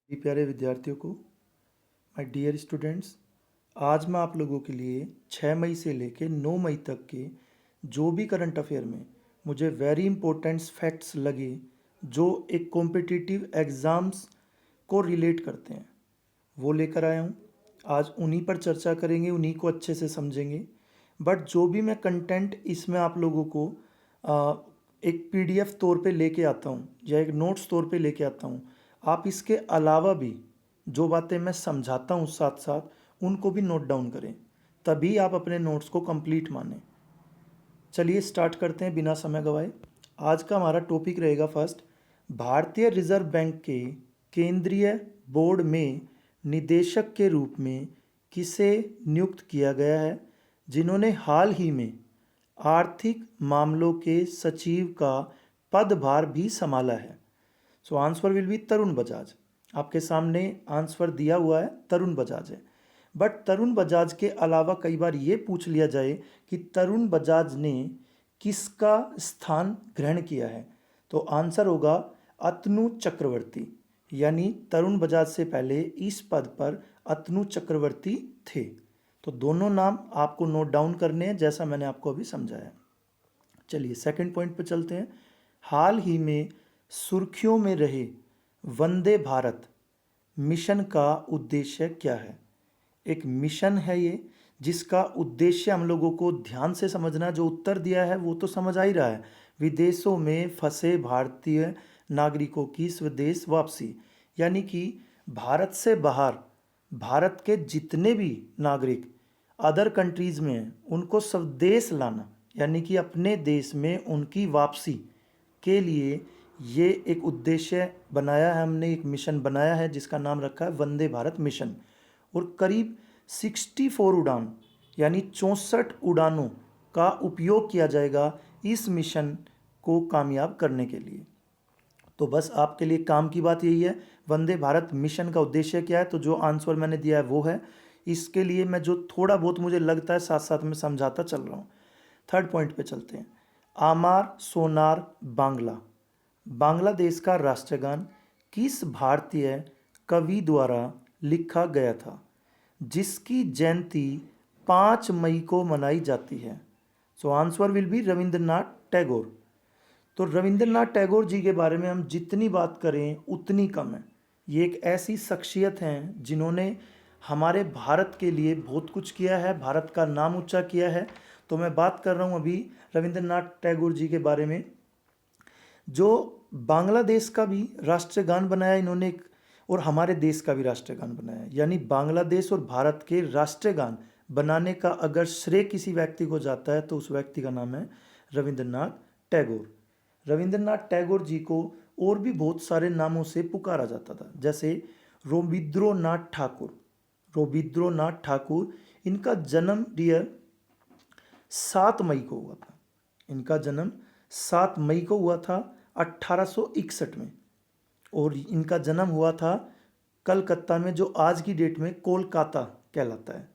मेरे प्यारे विद्यार्थियों को, माय डियर स्टूडेंट्स, आज मैं आप लोगों के लिए 6 मई से लेकर 9 मई तक के जो भी करंट अफेयर में मुझे वेरी इंपॉर्टेंट फैक्ट्स लगे जो एक कॉम्पिटिटिव एग्ज़ाम्स को रिलेट करते हैं, वो लेकर आया हूँ। आज उन्हीं पर चर्चा करेंगे, उन्हीं को अच्छे से समझेंगे। बट जो भी मैं कंटेंट इसमें आप लोगों को एक पीडीएफ तौर पे लेके आता हूँ या एक नोट्स तौर पे लेके आता हूँ, आप इसके अलावा भी जो बातें मैं समझाता हूँ साथ साथ उनको भी नोट डाउन करें, तभी आप अपने नोट्स को कंप्लीट मानें। चलिए स्टार्ट करते हैं बिना समय गवाए। आज का हमारा टॉपिक रहेगा फर्स्ट, भारतीय रिजर्व बैंक के केंद्रीय बोर्ड में निदेशक के रूप में किसे नियुक्त किया गया है, जिन्होंने हाल ही में आर्थिक मामलों के सचिव का पदभार भी संभाला है। So answer will be Tarun Bajaj. आपके सामने आंसर दिया हुआ है, तरुण बजाज है। बट तरुण बजाज के अलावा कई बार ये पूछ लिया जाए कि तरुण बजाज ने किसका स्थान ग्रहण किया है, तो आंसर होगा अतनु चक्रवर्ती। यानी तरुण बजाज से पहले इस पद पर अतनु चक्रवर्ती थे। तो दोनों नाम आपको नोट डाउन करने हैं, जैसा मैंने आपको अभी समझाया। चलिए सेकंड पॉइंट पे चलते हैं। हाल ही में सुर्खियों में रहे वंदे भारत मिशन का उद्देश्य क्या है। एक मिशन है ये, जिसका उद्देश्य हम लोगों को ध्यान से समझना। जो उत्तर दिया है वो तो समझ आ ही रहा है, विदेशों में फंसे भारतीय नागरिकों की स्वदेश वापसी। यानी कि भारत से बाहर भारत के जितने भी नागरिक अदर कंट्रीज़ में हैं उनको स्वदेश लाना, यानी कि अपने देश में उनकी वापसी के लिए ये एक उद्देश्य बनाया है हमने, एक मिशन बनाया है जिसका नाम रखा है वंदे भारत मिशन। और करीब 64 उड़ान यानी 64 उड़ानों का उपयोग किया जाएगा इस मिशन को कामयाब करने के लिए। तो बस आपके लिए काम की बात यही है, वंदे भारत मिशन का उद्देश्य क्या है। तो जो आंसर मैंने दिया है वो है। इसके लिए मैं जो थोड़ा बहुत मुझे लगता है साथ साथ में समझाता चल रहा हूँ। थर्ड पॉइंट पे चलते हैं। आमार सोनार बांग्ला, बांग्लादेश का राष्ट्रगान किस भारतीय कवि द्वारा लिखा गया था, जिसकी जयंती 5 मई को मनाई जाती है। So answer will be Rabindranath Tagore. तो रविंद्रनाथ टैगोर जी के बारे में हम जितनी बात करें उतनी कम है। ये एक ऐसी शख्सियत हैं जिन्होंने हमारे भारत के लिए बहुत कुछ किया है, भारत का नाम ऊंचा किया है। तो मैं बात कर रहा हूँ अभी रविंद्रनाथ टैगोर जी के बारे में, जो बांग्लादेश का भी राष्ट्रगान बनाया इन्होंने और हमारे देश का भी राष्ट्रगान बनाया। यानी बांग्लादेश और भारत के राष्ट्रगान बनाने का अगर श्रेय किसी व्यक्ति को जाता है तो उस व्यक्ति का नाम है रविंद्रनाथ टैगोर। रविंद्रनाथ टैगोर जी को और भी बहुत सारे नामों से पुकारा जाता था, जैसे रवींद्रनाथ ठाकुर। रवींद्रनाथ ठाकुर, इनका जन्म डियर 7 मई को हुआ था। इनका जन्म 7 मई को हुआ था 1861 में, और इनका जन्म हुआ था कलकत्ता में, जो आज की डेट में कोलकाता कहलाता है।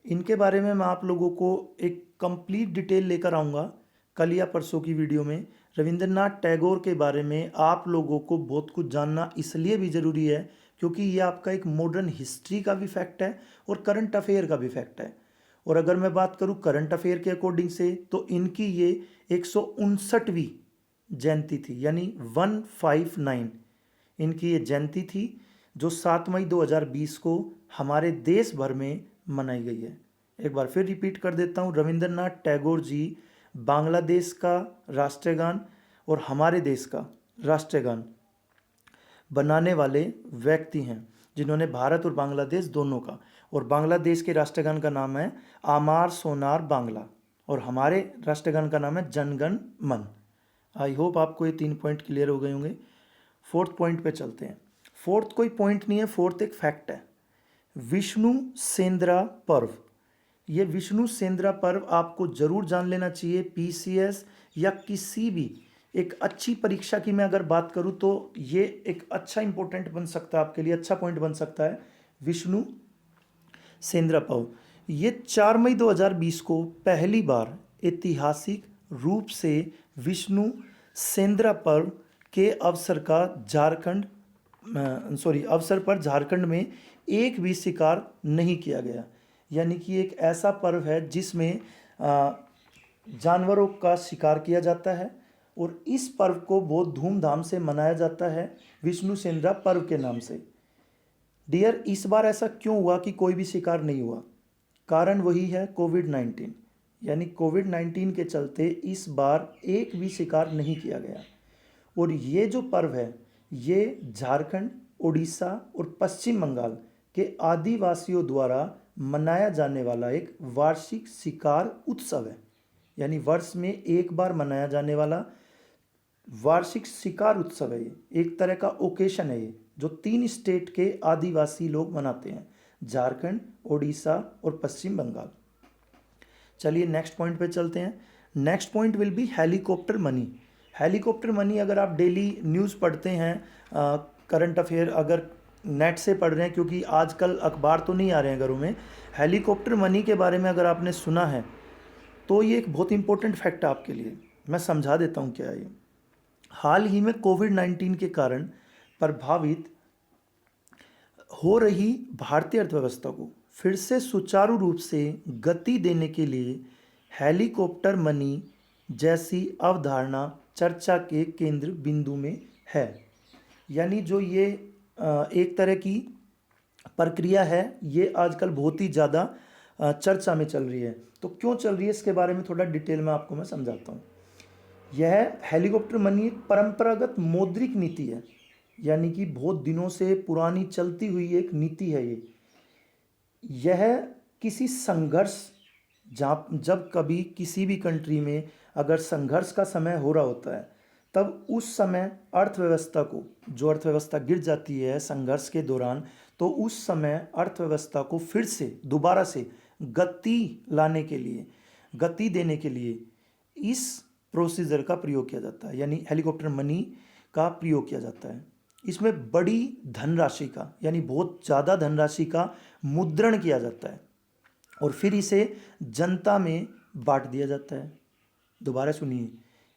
इनके बारे में मैं आप लोगों को एक कंप्लीट डिटेल लेकर आऊँगा कल या परसों की वीडियो में। रविंद्रनाथ टैगोर के बारे में आप लोगों को बहुत कुछ जानना इसलिए भी ज़रूरी है क्योंकि ये आपका एक मॉडर्न हिस्ट्री का भी फैक्ट है और करंट अफेयर का भी फैक्ट है। और अगर मैं बात करूँ करंट अफेयर के अकॉर्डिंग से, तो इनकी ये 159वीं जयंती थी, यानी 159 इनकी ये जयंती थी, जो 7 मई 2020 को हमारे देश भर में मनाई गई है। एक बार फिर रिपीट कर देता हूँ, रविंद्रनाथ टैगोर जी बांग्लादेश का राष्ट्रगान और हमारे देश का राष्ट्रगान बनाने वाले व्यक्ति हैं, जिन्होंने भारत और बांग्लादेश दोनों का, और बांग्लादेश के राष्ट्रगान का नाम है आमार सोनार बांग्ला और हमारे राष्ट्रगान का नाम है जनगण मन। आई होप आपको ये 3 पॉइंट क्लियर हो गए होंगे। फोर्थ पॉइंट पे चलते हैं। फोर्थ कोई पॉइंट नहीं है, फोर्थ एक फैक्ट है। विष्णु सेंद्रा पर्व, ये विष्णु सेंद्रा पर्व आपको जरूर जान लेना चाहिए। पीसीएस या किसी भी एक अच्छी परीक्षा की मैं अगर बात करूं तो ये एक अच्छा इंपॉर्टेंट बन सकता है आपके लिए, अच्छा पॉइंट बन सकता है विष्णु सेंद्रा पर्व। ये 4 मई 2020 को पहली बार ऐतिहासिक रूप से विष्णु सेंद्रा पर्व के अवसर का झारखंड अवसर पर झारखंड में एक भी शिकार नहीं किया गया। यानी कि एक ऐसा पर्व है जिसमें जानवरों का शिकार किया जाता है और इस पर्व को बहुत धूमधाम से मनाया जाता है विष्णु सेंद्रा पर्व के नाम से। डियर, इस बार ऐसा क्यों हुआ कि कोई भी शिकार नहीं हुआ? कारण वही है कोविड-19। यानी कोविड-19 के चलते इस बार एक भी शिकार नहीं किया गया। और ये जो पर्व है ये झारखंड, उड़ीसा और पश्चिम बंगाल के आदिवासियों द्वारा मनाया जाने वाला एक वार्षिक शिकार उत्सव है। यानी वर्ष में एक बार मनाया जाने वाला वार्षिक शिकार उत्सव है। ये एक तरह का ओकेशन है ये, जो 3 स्टेट के आदिवासी लोग मनाते हैं, झारखंड, उड़ीसा और पश्चिम बंगाल। चलिए नेक्स्ट पॉइंट पे चलते हैं। Next point will be helicopter money. Helicopter money, अगर आप डेली न्यूज़ पढ़ते हैं, करंट अफेयर अगर नेट से पढ़ रहे हैं, क्योंकि आजकल अखबार तो नहीं आ रहे हैं घरों में, हेलीकॉप्टर मनी के बारे में अगर आपने सुना है तो ये एक बहुत इंपॉर्टेंट फैक्ट है आपके लिए। मैं समझा देता हूँ क्या है ये। हाल ही में कोविड-19 के कारण प्रभावित हो रही भारतीय अर्थव्यवस्था को फिर से सुचारू रूप से गति देने के लिए हेलीकॉप्टर मनी जैसी अवधारणा चर्चा के केंद्र बिंदु में है। यानी जो ये एक तरह की प्रक्रिया है, ये आजकल बहुत ही ज़्यादा चर्चा में चल रही है। तो क्यों चल रही है इसके बारे में थोड़ा डिटेल में आपको मैं समझाता हूँ। यह हेलीकॉप्टर मनी एक परंपरागत मौद्रिक नीति है। यानी कि बहुत दिनों से पुरानी चलती हुई एक नीति है ये। यह किसी संघर्ष, जब कभी किसी भी कंट्री में अगर संघर्ष का समय हो रहा होता है, तब उस समय अर्थव्यवस्था को, जो अर्थव्यवस्था गिर जाती है संघर्ष के दौरान, तो उस समय अर्थव्यवस्था को फिर से दोबारा से गति लाने के लिए, गति देने के लिए इस प्रोसीजर का प्रयोग किया जाता है। यानी हेलीकॉप्टर मनी का प्रयोग किया जाता है। इसमें बड़ी धनराशि का, यानी बहुत ज़्यादा धनराशि का मुद्रण किया जाता है और फिर इसे जनता में बांट दिया जाता है। दोबारा सुनिए,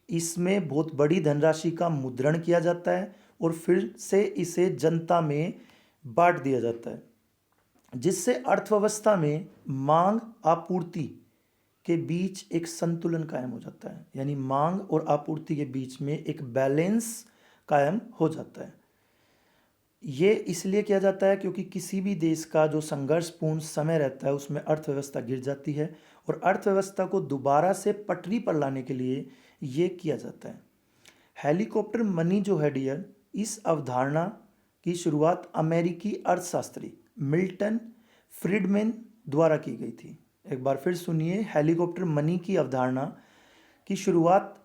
इसमें बहुत बड़ी धनराशि का मुद्रण किया जाता है और फिर से इसे जनता में बांट दिया जाता है, जिससे अर्थव्यवस्था में मांग आपूर्ति के बीच एक संतुलन कायम हो जाता है। यानी मांग और आपूर्ति के बीच में एक बैलेंस कायम हो जाता है। ये इसलिए किया जाता है क्योंकि किसी भी देश का जो संघर्षपूर्ण समय रहता है उसमें अर्थव्यवस्था गिर जाती है और अर्थव्यवस्था को दोबारा से पटरी पर लाने के लिए ये किया जाता है। हेलीकॉप्टर मनी जो है डियर, इस अवधारणा की शुरुआत अमेरिकी अर्थशास्त्री मिल्टन फ्रीडमैन द्वारा की गई थी। एक बार फिर सुनिए, हेलीकॉप्टर मनी की अवधारणा की शुरुआत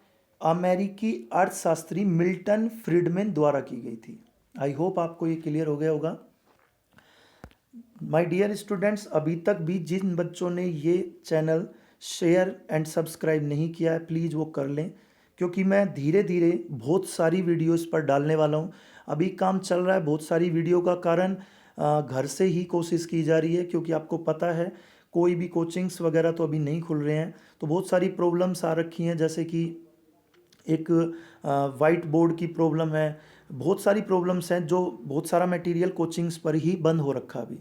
अमेरिकी अर्थशास्त्री मिल्टन फ्रीडमैन द्वारा की गई थी। आई होप आपको ये क्लियर हो गया होगा। माय डियर स्टूडेंट्स, अभी तक भी जिन बच्चों ने ये चैनल शेयर एंड सब्सक्राइब नहीं किया है, प्लीज़ वो कर लें, क्योंकि मैं धीरे धीरे बहुत सारी वीडियो इस पर डालने वाला हूँ। अभी काम चल रहा है बहुत सारी वीडियो का कारण घर से ही कोशिश की जा रही है, क्योंकि आपको पता है कोई भी कोचिंग्स वगैरह तो अभी नहीं खुल रहे हैं, तो बहुत सारी प्रॉब्लम्स आ रखी हैं, जैसे कि एक वाइट बोर्ड की प्रॉब्लम है, बहुत सारी प्रॉब्लम्स हैं, जो बहुत सारा मटेरियल कोचिंग्स पर ही बंद हो रखा अभी।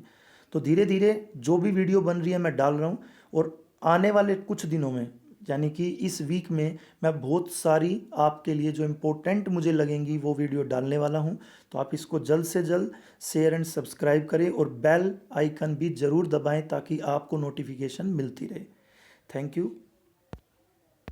तो धीरे धीरे जो भी वीडियो बन रही है मैं डाल रहा हूँ और आने वाले कुछ दिनों में, यानी कि इस वीक में, मैं बहुत सारी आपके लिए जो इम्पोर्टेंट मुझे लगेंगी वो वीडियो डालने वाला हूँ। तो आप इसको जल्द से जल्द शेयर एंड सब्सक्राइब करें और बेल आइकन भी ज़रूर दबाएं ताकि आपको नोटिफिकेशन मिलती रहे। Thank you.